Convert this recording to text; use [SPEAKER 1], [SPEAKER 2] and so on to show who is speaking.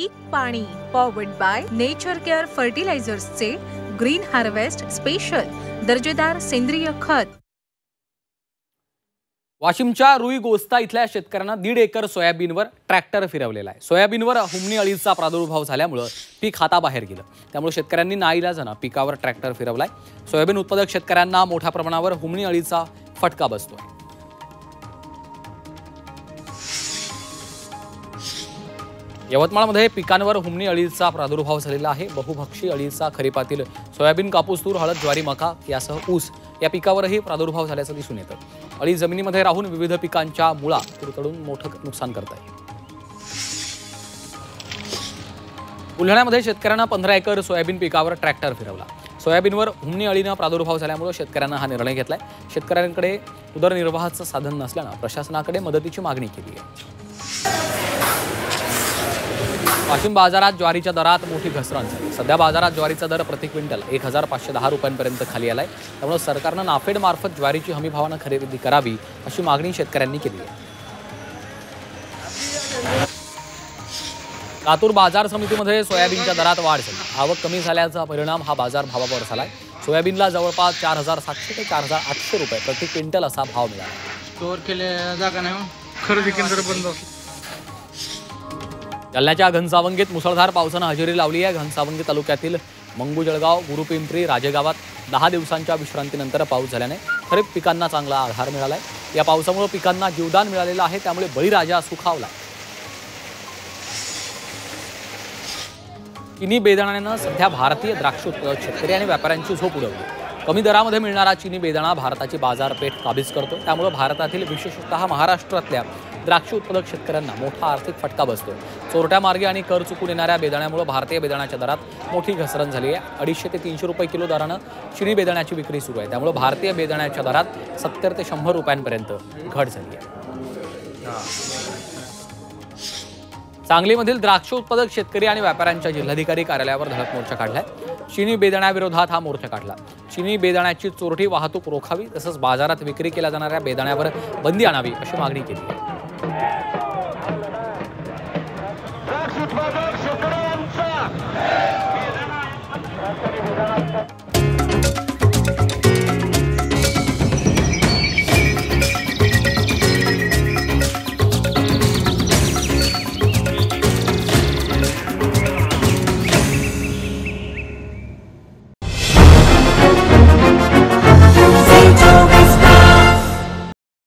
[SPEAKER 1] पीक पाणी powered by Nature Care फर्टिलायझर्सचे Green Harvest special दर्जेदार सेंद्रिय खत।
[SPEAKER 2] वाशिमच्या रुई गोस्ता इथल्या शेतकऱ्यांना 1.5 एकर सोयाबीनवर ट्रॅक्टर फिरवलेला आहे। सोयाबीनवर हुमणी अळीचा प्रादुर्भाव झाल्यामुळे पीक हाताबाहेर गेलं, त्यामुळे शेतकऱ्यांनी नाईलाजाने पिकावर ट्रॅक्टर फिरवलाय। सोयाबीन उत्पादक शेतकऱ्यांना मोठ्या प्रमाणावर हुमणी अळीचा फटका बसतोय। यवतमाळमध्ये पिकांवर हुमणी अळीचा प्रादुर्भाव झालेला आहे। बहुभक्षी अळीचा खरीपातील सोयाबीन, कापूस, तूर, हळद, ज्वारी, मका यासह ऊस या पिकावरही प्रादुर्भाव झाल्याचं दिसून येतं। अळी जमिनीमध्ये राहून विविध पिकांच्या मुळा कुरतडून मोठं नुकसान करत आहे। बुलढाण्यामध्ये शेतकऱ्यांना 15 एकर सोयाबीन पिकावर ट्रॅक्टर फिरवला। सोयाबीनवर हुमणी अळीनं प्रादुर्भाव झाल्यामुळे शेतकऱ्यांना हा निर्णय घेतलाय। शेतकऱ्यांकडे उदरनिर्वाहाचं साधन नसल्यानं प्रशासनाकडे मदतीची मागणी केली आहे। वाशिम बाजारात ज्वारीच्या दरात मोठी घसरण झाली। सध्या बाजारात ज्वारीचा दर प्रति क्विंटल 1510 रुपयांपर्यंत खाली आलाय। त्यामुळे सरकारनं नाफेड मार्फत ज्वारीची हमीभावानं खरेदी करावी अशी मागणी शेतकऱ्यांनी केली आहे। लातूर बाजार समितीमध्ये सोयाबीनच्या दरात वाढ झाली। आवक कमी झाल्याचा परिणाम हा बाजार भावावर झालाय। सोयाबीनला जवळपास 4700 ते 4800 रुपये प्रति क्विंटल असा भाव मिळाला।
[SPEAKER 3] स्टोअर केले जागा नाही, खरेदी केंद्र बंद।
[SPEAKER 2] जालन्याच्या घनसावंगीत मुसळधार पावसानं हजेरी लावली आहे। घनसावंगी तालुक्यातील मंगू, जळगाव, गुरुपिंपरी, राजेगावात 10 दिवसांच्या विश्रांतीनंतर पाऊस झाल्याने खरीप पिकांना चांगला आधार मिळालाय। या पावसामुळे पिकांना जीवदान मिळालेलं आहे, त्यामुळे बळीराजा सुखावला। चिनी बेदाण्यानं सध्या भारतीय द्राक्ष उत्पादक शेतकरी आणि व्यापाऱ्यांची झोप उडवली। कमी दरामध्ये मिळणारा चिनी बेदाणा भारताची बाजारपेठ काबीज करतो, त्यामुळे भारतातील विशेषतः महाराष्ट्रातल्या द्राक्ष उत्पादक शेतकऱ्यांना मोठा आर्थिक फटका बसतो। चोरट्या मार्गे आणि कर चुकून येणाऱ्या बेदाण्यामुळे भारतीय बेदाण्याच्या दरात मोठी घसरण झाली आहे। 250 ते 300 रुपये किलो दरानं चिनी बेदाण्याची विक्री सुरू आहे, त्यामुळे भारतीय बेदाण्याच्या दरात 70 ते 100 रुपयांपर्यंत घट झाली आहे। सांगलीमधील द्राक्ष उत्पादक शेतकरी आणि व्यापाऱ्यांच्या जिल्हाधिकारी कार्यालयावर धडक मोर्चा काढलाय। चिनी बेदाण्याविरोधात हा मोर्चा काढला। चिनी बेदाण्याची चोरटी वाहतूक रोखावी, तसंच बाजारात विक्री केल्या जाणाऱ्या बेदाण्यावर बंदी आणावी अशी मागणी केली आहे।